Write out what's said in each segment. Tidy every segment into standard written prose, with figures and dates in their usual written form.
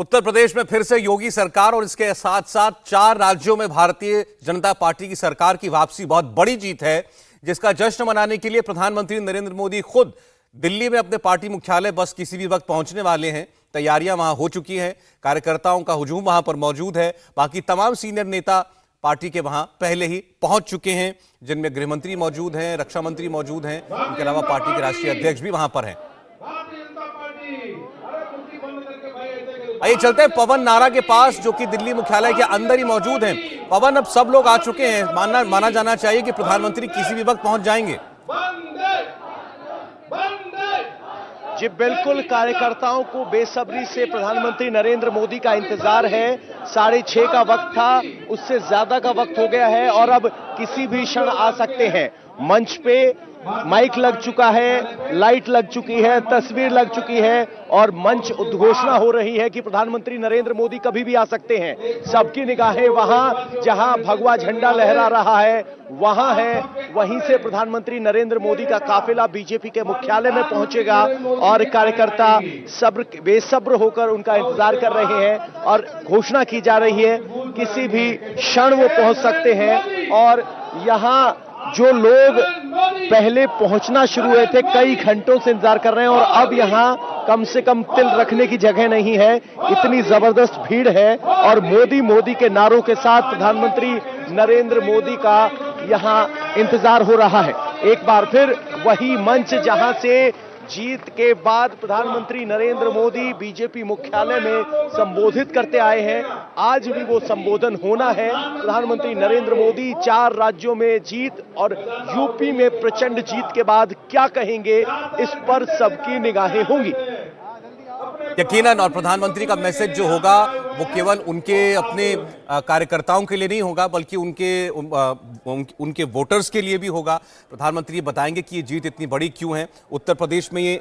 उत्तर प्रदेश में फिर से योगी सरकार और इसके साथ साथ 4 राज्यों में भारतीय जनता पार्टी की सरकार की वापसी बहुत बड़ी जीत है, जिसका जश्न मनाने के लिए प्रधानमंत्री नरेंद्र मोदी खुद दिल्ली में अपने पार्टी मुख्यालय बस किसी भी वक्त पहुंचने वाले हैं। तैयारियां वहां हो चुकी हैं, कार्यकर्ताओं का हुजूम वहां पर मौजूद है। बाकी तमाम सीनियर नेता पार्टी के वहां पहले ही पहुंच चुके हैं, जिनमें गृह मंत्री मौजूद हैं, रक्षा मंत्री मौजूद हैं, इनके अलावा पार्टी के राष्ट्रीय अध्यक्ष भी वहां पर हैं। आइए चलते हैं पवन नारा के पास, जो कि दिल्ली मुख्यालय के अंदर ही मौजूद हैं। पवन, अब सब लोग आ चुके हैं, माना जाना चाहिए कि प्रधानमंत्री किसी भी वक्त पहुंच जाएंगे। जी बिल्कुल, कार्यकर्ताओं को बेसब्री से प्रधानमंत्री नरेंद्र मोदी का इंतजार है। 6:30 का वक्त था, उससे ज्यादा का वक्त हो गया है और अब किसी भी क्षण आ सकते हैं। मंच पे माइक लग चुका है, लाइट लग चुकी है, तस्वीर लग चुकी है और मंच उद्घोषणा हो रही है कि प्रधानमंत्री नरेंद्र मोदी कभी भी आ सकते हैं। सबकी निगाहें वहां जहां भगवा झंडा लहरा रहा है वहां है। वहीं से प्रधानमंत्री नरेंद्र मोदी का काफिला बीजेपी के मुख्यालय में पहुंचेगा और कार्यकर्ता बेसब्र होकर उनका इंतजार कर रहे हैं और घोषणा की जा रही है किसी भी क्षण वो पहुंच सकते हैं। और यहां जो लोग पहले पहुंचना शुरू हुए थे, कई घंटों से इंतजार कर रहे हैं और अब यहां कम से कम तिल रखने की जगह नहीं है, इतनी जबरदस्त भीड़ है। और मोदी मोदी के नारों के साथ प्रधानमंत्री नरेंद्र मोदी का यहां इंतजार हो रहा है। एक बार फिर वही मंच जहां से जीत के बाद प्रधानमंत्री नरेंद्र मोदी बीजेपी मुख्यालय में संबोधित करते आए हैं, आज भी वो संबोधन होना है। प्रधानमंत्री नरेंद्र मोदी 4 राज्यों में जीत और यूपी में प्रचंड जीत के बाद क्या कहेंगे, इस पर सबकी निगाहें होंगी। यकीनन, और प्रधानमंत्री का मैसेज जो होगा वो केवल उनके अपने कार्यकर्ताओं के लिए नहीं होगा, बल्कि उनके वोटर्स के लिए भी होगा। प्रधानमंत्री ये बताएंगे कि ये जीत इतनी बड़ी क्यों है, उत्तर प्रदेश में ये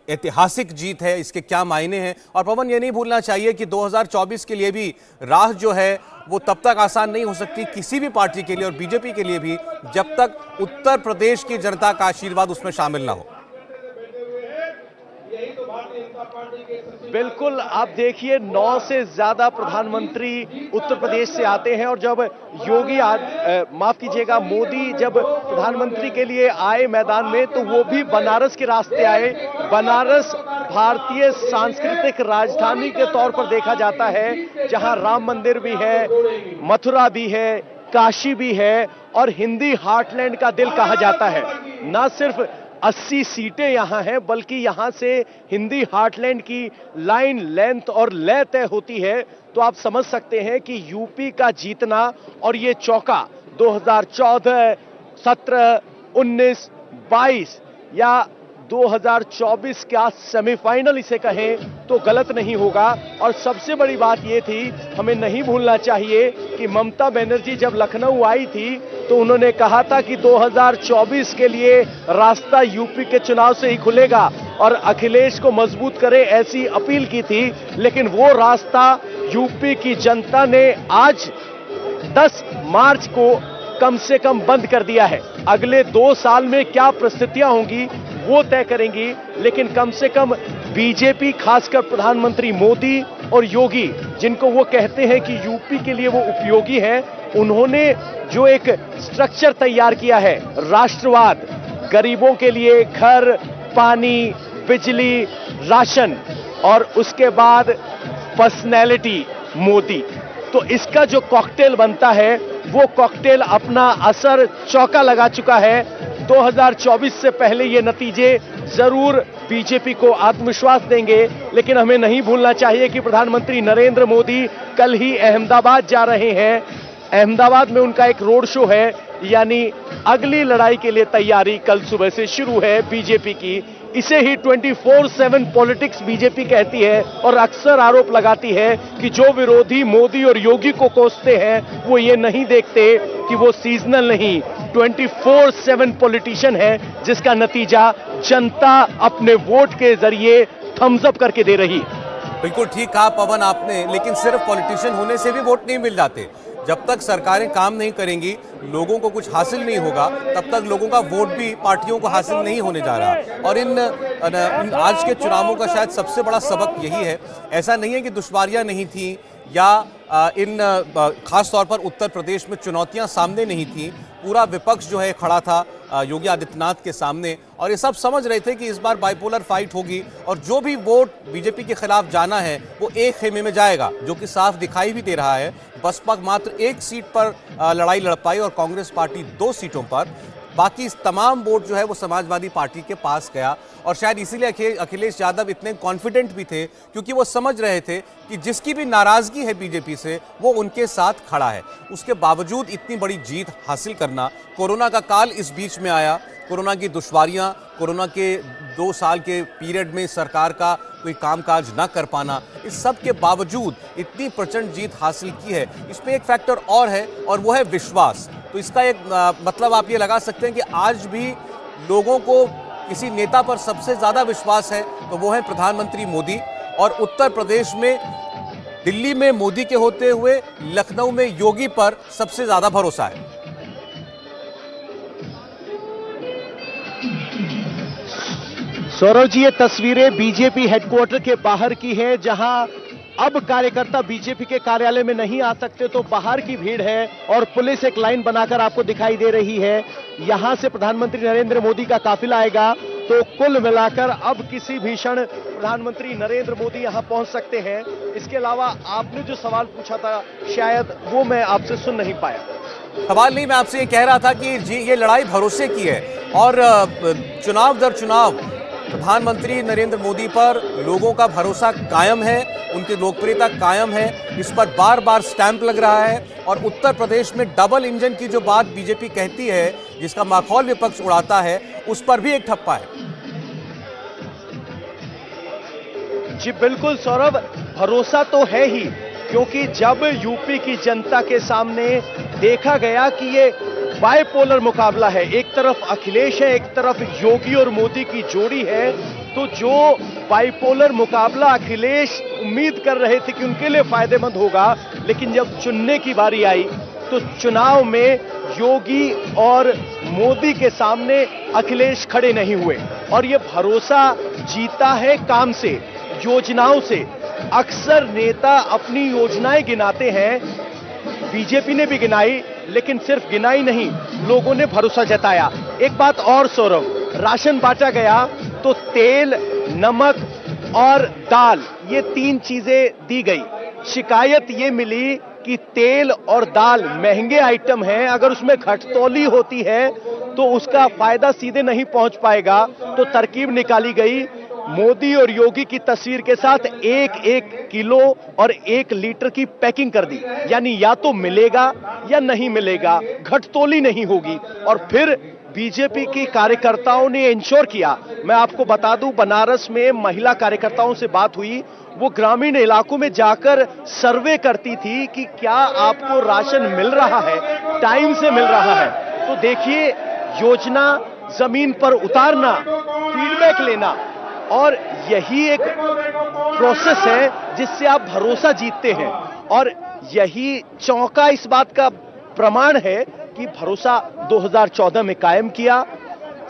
ऐतिहासिक जीत है, इसके क्या मायने हैं। और पवन, ये नहीं भूलना चाहिए कि 2024 के लिए भी राह जो है वो तब तक आसान नहीं हो सकती किसी भी पार्टी के लिए और बीजेपी के लिए भी, जब तक उत्तर प्रदेश की जनता का आशीर्वाद उसमें शामिल ना हो। बिल्कुल, आप देखिए 9 से ज्यादा प्रधानमंत्री उत्तर प्रदेश से आते हैं और जब मोदी जब प्रधानमंत्री के लिए आए मैदान में तो वो भी बनारस के रास्ते आए। बनारस भारतीय सांस्कृतिक राजधानी के तौर पर देखा जाता है, जहां राम मंदिर भी है, मथुरा भी है, काशी भी है और हिंदी हार्टलैंड का दिल कहा जाता है। न सिर्फ 80 सीटें यहां हैं, बल्कि यहां से हिंदी हार्टलैंड की लाइन, लेंथ और लय तय होती है। तो आप समझ सकते हैं कि यूपी का जीतना और ये चौका 2014, 17, 19, 22 या 2024 का सेमीफाइनल इसे कहें तो गलत नहीं होगा। और सबसे बड़ी बात यह थी, हमें नहीं भूलना चाहिए कि ममता बनर्जी जब लखनऊ आई थी तो उन्होंने कहा था कि 2024 के लिए रास्ता यूपी के चुनाव से ही खुलेगा और अखिलेश को मजबूत करे, ऐसी अपील की थी। लेकिन वो रास्ता यूपी की जनता ने आज 10 मार्च को कम से कम बंद कर दिया है। अगले 2 साल में क्या परिस्थितियां होंगी वो तय करेंगी, लेकिन कम से कम बीजेपी, खासकर प्रधानमंत्री मोदी और योगी, जिनको वो कहते हैं कि यूपी के लिए वो उपयोगी हैं, उन्होंने जो एक स्ट्रक्चर तैयार किया है, राष्ट्रवाद, गरीबों के लिए घर, पानी, बिजली, राशन और उसके बाद पर्सनैलिटी मोदी, तो इसका जो कॉकटेल बनता है वो कॉकटेल अपना असर चौका लगा चुका है। 2024 से पहले ये नतीजे जरूर बीजेपी को आत्मविश्वास देंगे, लेकिन हमें नहीं भूलना चाहिए कि प्रधानमंत्री नरेंद्र मोदी कल ही अहमदाबाद जा रहे हैं। अहमदाबाद में उनका एक रोड शो है, यानी अगली लड़ाई के लिए तैयारी कल सुबह से शुरू है बीजेपी की। इसे ही 24/7 पॉलिटिक्स बीजेपी कहती है और अक्सर आरोप लगाती है कि जो विरोधी मोदी और योगी को कोसते हैं वो ये नहीं देखते कि वो सीजनल नहीं, 24/7 पॉलिटिशियन है, जिसका नतीजा जनता अपने वोट के जरिए थम्स अप करके दे रही है। बिल्कुल ठीक कहा पवन आपने, लेकिन सिर्फ पॉलिटिशियन होने से भी वोट नहीं मिल जाते। जब तक सरकारें काम नहीं करेंगी, लोगों को कुछ हासिल नहीं होगा, तब तक लोगों का वोट भी पार्टियों को हासिल नहीं होने जा रहा। और इन आज के चुनावों का शायद सबसे बड़ा सबक यही है। ऐसा नहीं है कि दुश्वारियां नहीं थी या इन खास तौर पर उत्तर प्रदेश में चुनौतियां सामने नहीं थी। पूरा विपक्ष जो है खड़ा था योगी आदित्यनाथ के सामने, और ये सब समझ रहे थे कि इस बार बाइपोलर फाइट होगी और जो भी वोट बीजेपी के खिलाफ जाना है वो एक खेमे में जाएगा, जो कि साफ दिखाई भी दे रहा है। बसपा मात्र 1 सीट पर लड़ाई लड़ पाई और कांग्रेस पार्टी 2 सीटों पर। बाकी तमाम वोट जो है वो समाजवादी पार्टी के पास गया, और शायद इसीलिए अखिलेश यादव इतने कॉन्फिडेंट भी थे, क्योंकि वो समझ रहे थे कि जिसकी भी नाराजगी है बीजेपी से वो उनके साथ खड़ा है। उसके बावजूद इतनी बड़ी जीत हासिल करना, कोरोना का काल इस बीच में आया, कोरोना की दुश्वारियां, कोरोना के 2 साल के पीरियड में सरकार का कोई कामकाज ना कर पाना, इस सब के बावजूद इतनी प्रचंड जीत हासिल की है। इसमें एक फैक्टर और है, और वो है विश्वास। तो इसका एक मतलब आप ये लगा सकते हैं कि आज भी लोगों को किसी नेता पर सबसे ज्यादा विश्वास है तो वो है प्रधानमंत्री मोदी, और उत्तर प्रदेश में दिल्ली में मोदी के होते हुए लखनऊ में योगी पर सबसे ज्यादा भरोसा है। सौरव जी, ये तस्वीरें बीजेपी हेडक्वार्टर के बाहर की हैं, जहां अब कार्यकर्ता बीजेपी के कार्यालय में नहीं आ सकते, तो बाहर की भीड़ है और पुलिस एक लाइन बनाकर आपको दिखाई दे रही है। यहां से प्रधानमंत्री नरेंद्र मोदी का काफिला आएगा, तो कुल मिलाकर अब किसी भी क्षण प्रधानमंत्री नरेंद्र मोदी यहां पहुंच सकते हैं। इसके अलावा आपने जो सवाल पूछा था शायद वो मैं आपसे सुन नहीं पाया। सवाल नहीं, मैं आपसे ये कह रहा था कि जी ये लड़ाई भरोसे की है, और चुनाव दर चुनाव प्रधानमंत्री नरेंद्र मोदी पर लोगों का भरोसा कायम है, उनकी लोकप्रियता कायम है, इस पर बार बार स्टैंप लग रहा है। और उत्तर प्रदेश में डबल इंजन की जो बात बीजेपी कहती है, जिसका माखौल विपक्ष उड़ाता है, उस पर भी एक ठप्पा है। जी बिल्कुल सौरभ, भरोसा तो है ही, क्योंकि जब यूपी की जनता के सामने देखा गया कि ये बाइपोलर मुकाबला है, एक तरफ अखिलेश है, एक तरफ योगी और मोदी की जोड़ी है, तो जो बाइपोलर मुकाबला अखिलेश उम्मीद कर रहे थे कि उनके लिए फायदेमंद होगा, लेकिन जब चुनने की बारी आई तो चुनाव में योगी और मोदी के सामने अखिलेश खड़े नहीं हुए। और ये भरोसा जीता है काम से, योजनाओं से। अक्सर नेता अपनी योजनाएं गिनाते हैं, बीजेपी ने भी गिनाई, लेकिन सिर्फ गिनाई नहीं, लोगों ने भरोसा जताया। एक बात और सौरभ, राशन बांटा गया तो तेल, नमक और दाल, ये 3 चीजें दी गई। शिकायत ये मिली कि तेल और दाल महंगे आइटम हैं, अगर उसमें घटतौली होती है तो उसका फायदा सीधे नहीं पहुंच पाएगा, तो तरकीब निकाली गई। मोदी और योगी की तस्वीर के साथ 1-1 किलो और 1 लीटर की पैकिंग कर दी, यानी या तो मिलेगा या नहीं मिलेगा, घटतौली नहीं होगी। और फिर बीजेपी की कार्यकर्ताओं ने इंश्योर किया। मैं आपको बता दूं, बनारस में महिला कार्यकर्ताओं से बात हुई, वो ग्रामीण इलाकों में जाकर सर्वे करती थी कि क्या आपको राशन मिल रहा है, टाइम से मिल रहा है। तो देखिए, योजना जमीन पर उतारना, फीडबैक लेना, और यही एक प्रोसेस है जिससे आप भरोसा जीतते हैं। और यही चौका इस बात का प्रमाण है कि भरोसा 2014 में कायम किया,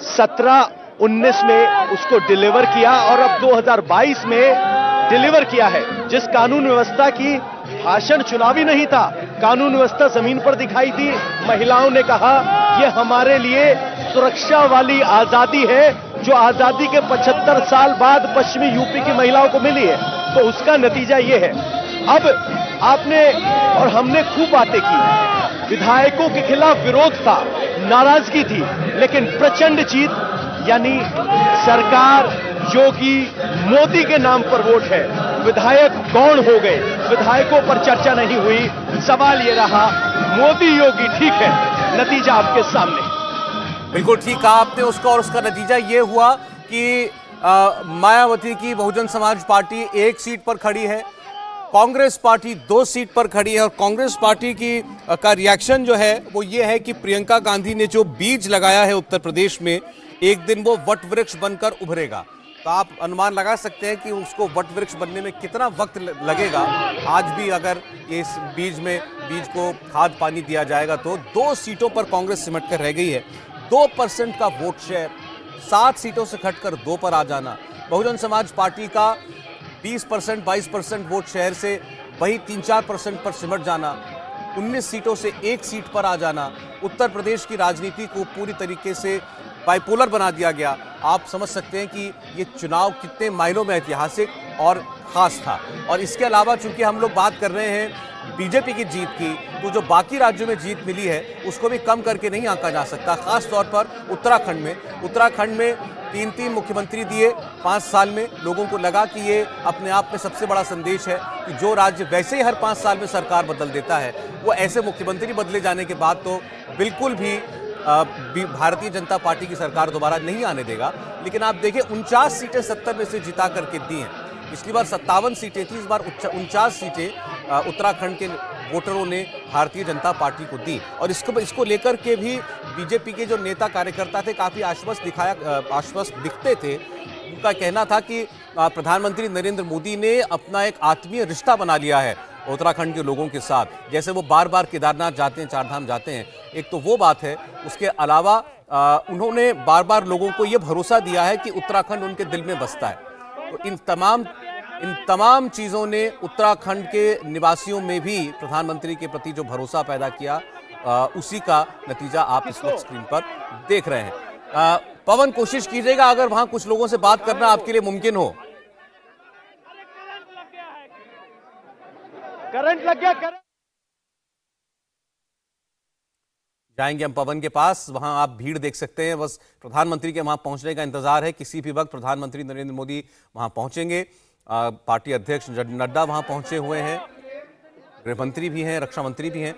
17-19 में उसको डिलीवर किया, और अब 2022 में डिलीवर किया है। जिस कानून व्यवस्था की भाषण चुनावी नहीं था, कानून व्यवस्था जमीन पर दिखाई दी। महिलाओं ने कहा यह हमारे लिए सुरक्षा वाली आजादी है, जो आजादी के 75 साल बाद पश्चिमी यूपी की महिलाओं को मिली है। तो उसका नतीजा यह है। अब आपने और हमने खूब बातें की, विधायकों के खिलाफ विरोध था, नाराजगी थी, लेकिन प्रचंड जीत, यानी सरकार योगी मोदी के नाम पर वोट है। विधायक कौन हो गए, विधायकों पर चर्चा नहीं हुई। सवाल ये रहा, मोदी योगी ठीक है, नतीजा आपके सामने। बिल्कुल ठीक कहा आपने उसका, और उसका नतीजा ये हुआ कि मायावती की बहुजन समाज पार्टी 1 सीट पर खड़ी है, कांग्रेस पार्टी 2 सीट पर खड़ी है। और कांग्रेस पार्टी का रिएक्शन जो है वो ये है कि प्रियंका गांधी ने जो बीज लगाया है उत्तर प्रदेश में, एक दिन वो वट वृक्ष बनकर उभरेगा। तो आप अनुमान लगा सकते हैं कि उसको वट वृक्ष बनने में कितना वक्त लगेगा। आज भी अगर इस बीज को खाद पानी दिया जाएगा तो 2 सीटों पर कांग्रेस सिमट कर रह गई है। 2% का वोट शेयर, 7 सीटों से घटकर 2 पर आ जाना। बहुजन समाज पार्टी का 20% 22% वोट शेयर से वही 3-4% पर सिमट जाना। 19 सीटों से 1 सीट पर आ जाना। उत्तर प्रदेश की राजनीति को पूरी तरीके से बाइपोलर बना दिया गया। आप समझ सकते हैं कि ये चुनाव कितने मायनों में ऐतिहासिक और खास था। और इसके अलावा चूंकि हम लोग बात कर रहे हैं बीजेपी की जीत की, तो जो बाकी राज्यों में जीत मिली है उसको भी कम करके नहीं आंका जा सकता। खास तौर पर उत्तराखंड में 3 मुख्यमंत्री दिए 5 साल में। लोगों को लगा कि ये अपने आप में सबसे बड़ा संदेश है कि जो राज्य वैसे ही हर 5 साल में सरकार बदल देता है, वो ऐसे मुख्यमंत्री बदले जाने के बाद तो बिल्कुल भी भारतीय जनता पार्टी की सरकार दोबारा नहीं आने देगा। लेकिन आप देखिए 49 सीटें 70 में से जिता करके दी हैं। पिछली बार 57 सीटें थी, इस बार 49 सीटें उत्तराखंड के वोटरों ने भारतीय जनता पार्टी को दी। और इसको लेकर के भी बीजेपी के जो नेता कार्यकर्ता थे काफ़ी आश्वस्त दिखते थे। उनका कहना था कि प्रधानमंत्री नरेंद्र मोदी ने अपना एक आत्मीय रिश्ता बना लिया है उत्तराखंड के लोगों के साथ। जैसे वो बार बार केदारनाथ जाते हैं, 4 धाम जाते हैं, एक तो वो बात है। उसके अलावा उन्होंने बार बार लोगों को ये भरोसा दिया है कि उत्तराखंड उनके दिल में बसता है। तो इन तमाम चीज़ों ने उत्तराखंड के निवासियों में भी प्रधानमंत्री के प्रति जो भरोसा पैदा किया, उसी का नतीजा आप इस वक्त स्क्रीन पर देख रहे हैं। पवन, कोशिश कीजिएगा अगर वहां कुछ लोगों से बात करना आपके लिए मुमकिन हो। करंट लग गया। जाएंगे हम पवन के पास, वहां आप भीड़ देख सकते हैं। बस प्रधानमंत्री के वहां पहुंचने का इंतजार है। किसी भी वक्त प्रधानमंत्री नरेंद्र मोदी वहां पहुंचेंगे। पार्टी अध्यक्ष नड्डा वहां पहुंचे हुए हैं, गृह मंत्री भी हैं, रक्षा मंत्री भी हैं।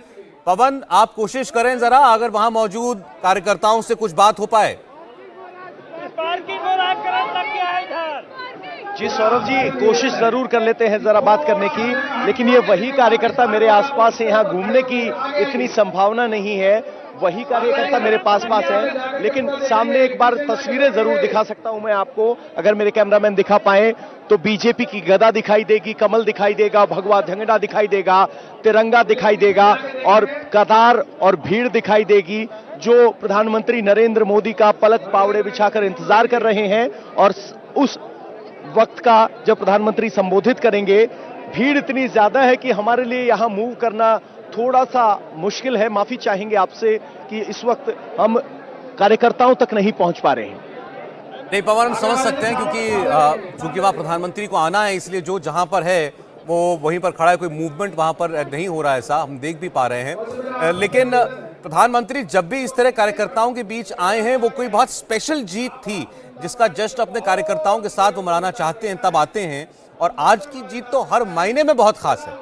पवन, आप कोशिश करें जरा, अगर वहां मौजूद कार्यकर्ताओं से कुछ बात हो पाए। जी सौरभ जी, कोशिश जरूर कर लेते हैं जरा बात करने की, लेकिन ये वही कार्यकर्ता मेरे आसपास है। यहाँ घूमने की इतनी संभावना नहीं है। वही कार्यकर्ता मेरे पास है, लेकिन सामने एक बार तस्वीरें जरूर दिखा सकता हूं मैं आपको, अगर मेरे कैमरामैन दिखा पाए तो। बीजेपी की गदा दिखाई देगी, कमल दिखाई देगा, भगवा झंडा दिखाई देगा, तिरंगा दिखाई देगा और कतार और भीड़ दिखाई देगी, जो प्रधानमंत्री नरेंद्र मोदी का पलक पावड़े बिछाकर इंतजार कर रहे हैं। और उस वक्त का जब प्रधानमंत्री संबोधित करेंगे, भीड़ इतनी ज्यादा है कि हमारे लिए यहां मूव करना थोड़ा सा मुश्किल है। माफी चाहेंगे आपसे कि इस वक्त हम कार्यकर्ताओं तक नहीं पहुंच पा रहे हैं। नहीं पवन, हम समझ सकते हैं क्योंकि वहां प्रधानमंत्री को आना है, इसलिए जो जहां पर है वो वहीं पर खड़ा है। कोई मूवमेंट वहां पर नहीं हो रहा है, ऐसा हम देख भी पा रहे हैं। लेकिन प्रधानमंत्री जब भी इस तरह कार्यकर्ताओं के बीच आए हैं, वो कोई बहुत स्पेशल जीत थी जिसका जश्न अपने कार्यकर्ताओं के साथ वो मनाना चाहते हैं, तब आते हैं। और आज की जीत तो हर मायने में बहुत खास है।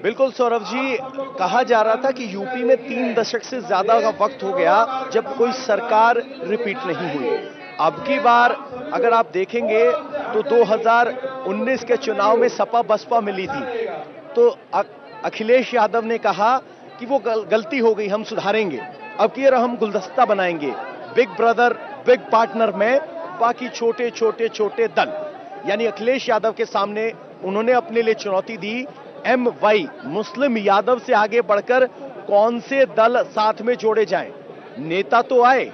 बिल्कुल सौरभ जी, कहा जा रहा था कि यूपी में 3 दशक से ज्यादा का वक्त हो गया जब कोई सरकार रिपीट नहीं हुई। अब की बार अगर आप देखेंगे तो 2019 के चुनाव में सपा बसपा मिली थी, तो अखिलेश यादव ने कहा कि वो गलती हो गई, हम सुधारेंगे। अब की बार हम गुलदस्ता बनाएंगे, बिग ब्रदर बिग पार्टनर में बाकी छोटे छोटे छोटे दल, यानी अखिलेश यादव के सामने उन्होंने अपने लिए चुनौती दी, MY मुस्लिम यादव से आगे बढ़कर कौन से दल साथ में जोड़े जाएं। नेता तो आए,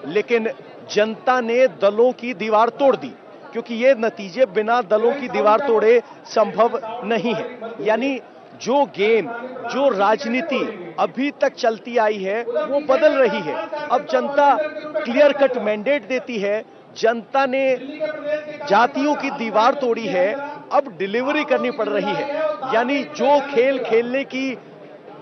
लेकिन जनता ने दलों की दीवार तोड़ दी, क्योंकि ये नतीजे बिना दलों की दीवार तोड़े संभव नहीं है। यानी जो गेम, जो राजनीति अभी तक चलती आई है वो बदल रही है। अब जनता क्लियर कट मैंडेट देती है, जनता ने जातियों की दीवार तोड़ी है, अब डिलीवरी करनी पड़ रही है। यानी जो खेल खेलने की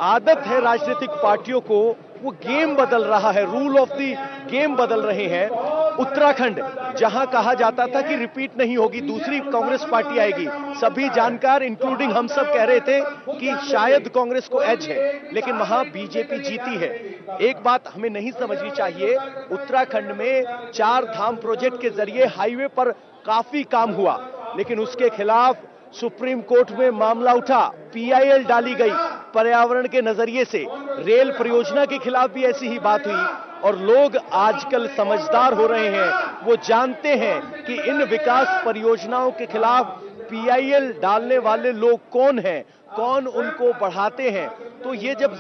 आदत है राजनीतिक पार्टियों को, वो गेम बदल रहा है, रूल ऑफ द गेम बदल रहे हैं। उत्तराखंड, जहां कहा जाता था कि रिपीट नहीं होगी, दूसरी कांग्रेस पार्टी आएगी, सभी जानकार इंक्लूडिंग हम सब कह रहे थे कि शायद कांग्रेस को एज है, लेकिन वहां बीजेपी जीती है। एक बात हमें नहीं समझनी चाहिए, उत्तराखंड में 4 धाम प्रोजेक्ट के जरिए हाईवे पर काफी काम हुआ, लेकिन उसके खिलाफ सुप्रीम कोर्ट में मामला उठा, PIL डाली गई पर्यावरण के नजरिए से। रेल परियोजना के खिलाफ भी ऐसी ही बात हुई और लोग आजकल समझदार हो रहे हैं। वो जानते हैं कि इन विकास परियोजनाओं के खिलाफ पीआईएल डालने वाले लोग कौन हैं, कौन उनको बढ़ाते हैं। तो ये जब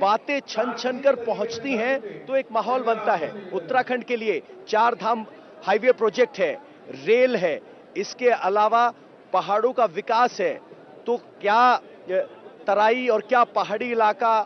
बातें छन छन कर पहुंचती हैं तो एक माहौल बनता है। उत्तराखंड के लिए 4 धाम हाईवे प्रोजेक्ट है, रेल है, इसके अलावा पहाड़ों का विकास है। तो क्या तराई और क्या पहाड़ी इलाका,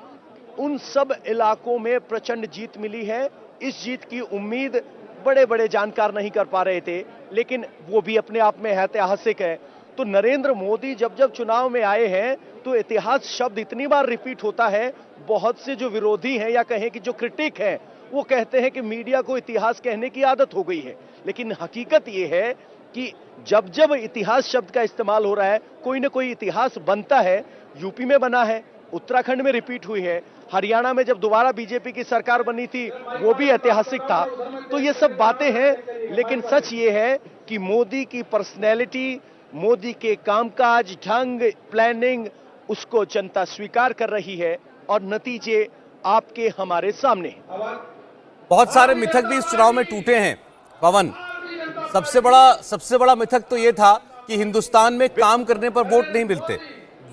उन सब इलाकों में प्रचंड जीत मिली है। इस जीत की उम्मीद बड़े बड़े जानकार नहीं कर पा रहे थे, लेकिन वो भी अपने आप में ऐतिहासिक है। तो नरेंद्र मोदी जब जब चुनाव में आए हैं तो इतिहास शब्द इतनी बार रिपीट होता है। बहुत से जो विरोधी हैं या कहें कि जो क्रिटिक हैं, वो कहते हैं कि मीडिया को इतिहास कहने की आदत हो गई है, लेकिन हकीकत ये है कि जब जब इतिहास शब्द का इस्तेमाल हो रहा है, कोई ना कोई इतिहास बनता है। यूपी में बना है, उत्तराखंड में रिपीट हुई है, हरियाणा में जब दोबारा बीजेपी की सरकार बनी थी वो भी ऐतिहासिक था। तो ये सब बातें हैं, लेकिन सच ये है कि मोदी की पर्सनैलिटी, मोदी के कामकाज, ढंग, प्लानिंग, उसको जनता स्वीकार कर रही है और नतीजे आपके हमारे सामने हैं। बहुत सारे मिथक भी इस चुनाव में टूटे हैं पवन। सबसे बड़ा मिथक तो ये था कि हिंदुस्तान में काम करने पर वोट नहीं मिलते,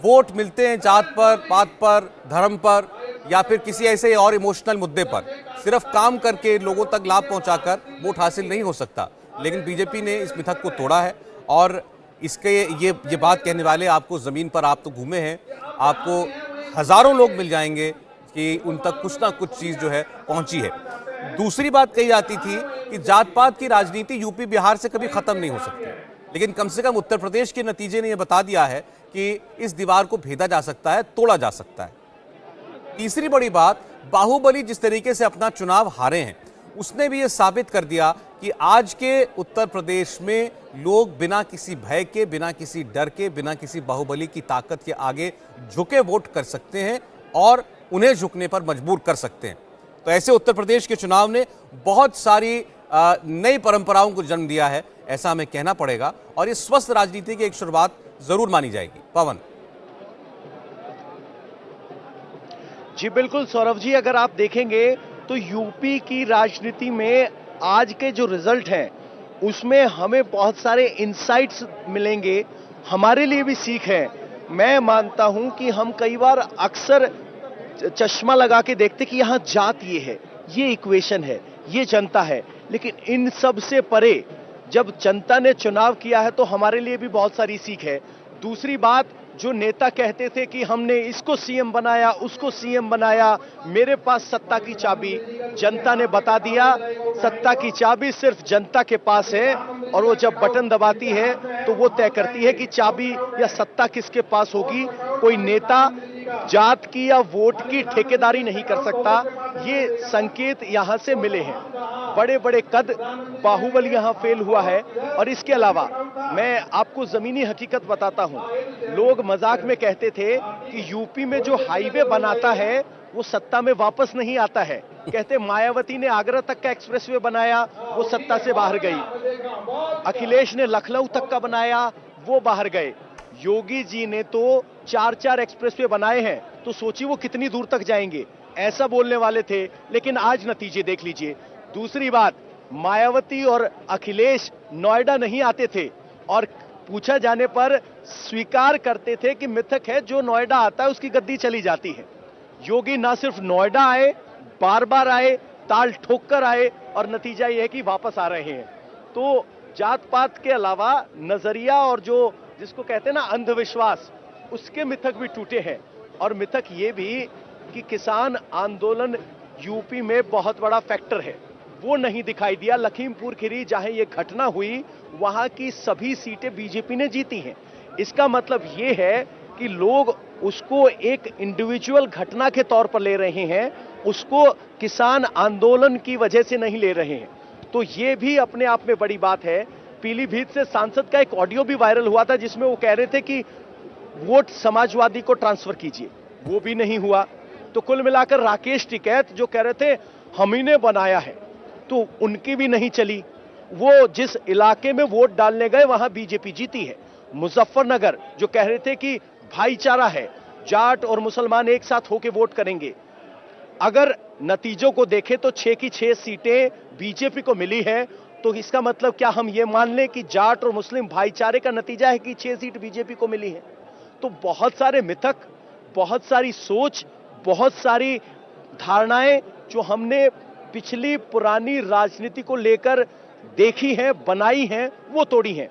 वोट मिलते हैं जात पर, पात पर, धर्म पर या फिर किसी ऐसे और इमोशनल मुद्दे पर। सिर्फ काम करके लोगों तक लाभ पहुंचाकर वोट हासिल नहीं हो सकता। लेकिन बीजेपी ने इस मिथक को तोड़ा है और इसके ये बात कहने वाले आपको जमीन पर, आप तो घूमे हैं, आपको हजारों लोग मिल जाएंगे कि उन तक कुछ ना कुछ चीज जो है पहुंची है। दूसरी बात कही जाती थी कि जात पात की राजनीति यूपी बिहार से कभी खत्म नहीं हो सकती, लेकिन कम से कम उत्तर प्रदेश के नतीजे ने यह बता दिया है कि इस दीवार को भेदा जा सकता है, तोड़ा जा सकता है। तीसरी बड़ी बात, बाहुबली जिस तरीके से अपना चुनाव हारे हैं, उसने भी यह साबित कर दिया कि आज के उत्तर प्रदेश में लोग बिना किसी भय के, बिना किसी डर के, बिना किसी बाहुबली की ताकत के आगे झुके वोट कर सकते हैं और उन्हें झुकने पर मजबूर कर सकते हैं। तो ऐसे उत्तर प्रदेश के चुनाव ने बहुत सारी नई परंपराओं को जन्म दिया है, ऐसा हमें कहना पड़ेगा, और इस स्वस्थ राजनीति की एक शुरुआत जरूर मानी जाएगी। पवन जी बिल्कुल सौरभ जी, अगर आप देखेंगे तो यूपी की राजनीति में आज के जो रिजल्ट हैं उसमें हमें बहुत सारे इंसाइट्स मिलेंगे, हमारे लिए भी सीख है। मैं मानता हूं कि हम कई बार अक्सर चश्मा लगा के देखते कि यहां जात ये है, ये इक्वेशन है, ये जनता है, लेकिन इन सब से परे जब जनता ने चुनाव किया है तो हमारे लिए भी बहुत सारी सीख है। दूसरी बात, जो नेता कहते थे कि हमने इसको सीएम बनाया, उसको सीएम बनाया, मेरे पास सत्ता की चाबी, जनता ने बता दिया सत्ता की चाबी सिर्फ जनता के पास है, और वो जब बटन दबाती है तो वो तय करती है कि चाबी या सत्ता किसके पास होगी। कोई नेता जात की या वोट की ठेकेदारी नहीं कर सकता। ये संकेत यहां से मिले हैं। बड़े बड़े कद, बाहुबली यहां फेल हुआ है। और इसके अलावा मैं आपको जमीनी हकीकत बताता हूं। लोग मजाक में कहते थे कि यूपी में जो हाईवे बनाता है वो सत्ता में वापस नहीं आता है। कहते मायावती ने आगरा तक का एक्सप्रेसवे बनाया, वो सत्ता से बाहर गई। अखिलेश ने लखनऊ तक का बनाया, वो बाहर गए। योगी जी ने तो 4-4 एक्सप्रेसवे बनाए हैं, तो सोचिए वो कितनी दूर तक जाएंगे। ऐसा बोलने वाले थे, लेकिन आज नतीजे देख लीजिए। दूसरी बात, मायावती और अखिलेश नोएडा नहीं आते थे और पूछा जाने पर स्वीकार करते थे कि मिथक है, जो नोएडा आता है उसकी गद्दी चली जाती है। योगी ना सिर्फ नोएडा आए, बार बार आए, ताल ठोक कर आए, और नतीजा यह है कि वापस आ रहे हैं। तो जात पात के अलावा नजरिया और जो जिसको कहते हैं ना अंधविश्वास, उसके मिथक भी टूटे हैं। और मिथक ये भी कि किसान आंदोलन यूपी में बहुत बड़ा फैक्टर है, वो नहीं दिखाई दिया। लखीमपुर खीरी जहां ये घटना हुई, वहां की सभी सीटें बीजेपी ने जीती हैं। इसका मतलब ये है कि लोग उसको एक इंडिविजुअल घटना के तौर पर ले रहे हैं, उसको किसान आंदोलन की वजह से नहीं ले रहे हैं। तो ये भी अपने आप में बड़ी बात है। पीलीभीत से सांसद का एक ऑडियो भी वायरल हुआ था जिसमें वो कह रहे थे कि वोट समाजवादी को ट्रांसफर कीजिए, वो भी नहीं हुआ। तो कुल मिलाकर राकेश टिकैत जो कह रहे थे हम ही ने बनाया है, तो उनकी भी नहीं चली। वो जिस इलाके में वोट डालने गए वहां बीजेपी जीती है। मुजफ्फरनगर जो कह रहे थे कि भाईचारा है, जाट और मुसलमान एक साथ होकर वोट करेंगे, अगर नतीजों को देखें तो 6 की 6 सीटें बीजेपी को मिली है। तो इसका मतलब क्या हम ये मान लें कि जाट और मुस्लिम भाईचारे का नतीजा है कि 6 सीट बीजेपी को मिली है? तो बहुत सारे मिथक, बहुत सारी सोच, बहुत सारी धारणाएं जो हमने पिछली पुरानी राजनीति को लेकर देखी है, बनाई हैं, वो तोड़ी हैं।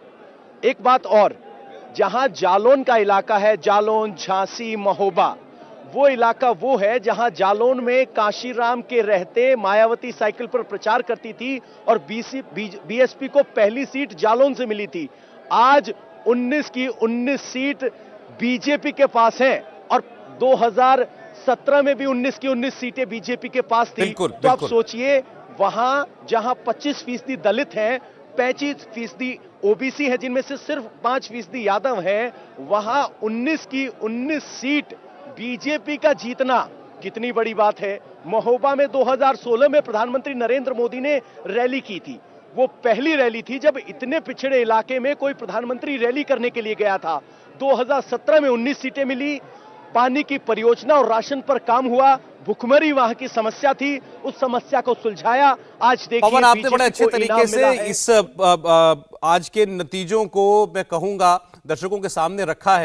एक बात और, जहां जालौन का इलाका है, जालौन, झांसी, महोबा, वो इलाका वो है जहां जालौन में काशीराम के रहते मायावती साइकिल पर प्रचार करती थी और बीएसपी को पहली सीट जालौन से मिली थी। आज 19 की 19 सीट बीजेपी के पास हैं और 2017 में भी 19 की 19 सीटें बीजेपी के पास थी। तो आप सोचिए, वहां जहां 25% दलित हैं, 35% ओबीसी है, जिनमें से सिर्फ 5% यादव हैं, वहां 19 की 19 सीट बीजेपी का जीतना कितनी बड़ी बात है। महोबा में 2016 में प्रधानमंत्री नरेंद्र मोदी ने रैली की थी। वो पहली रैली थी जब इतने पिछड़े इलाके में कोई प्रधानमंत्री रैली करने के लिए गया था। 2017 में 19 सीटें मिली, पानी की परियोजना और राशन पर काम हुआ, भुखमरी वहां की समस्या थी, उस समस्या को सुलझाया। आज देखिए, पवन, आपने बड़े अच्छे तरीके से इस आज के नतीजों को मैं कहूंगा दर्शकों के सामने रखा है।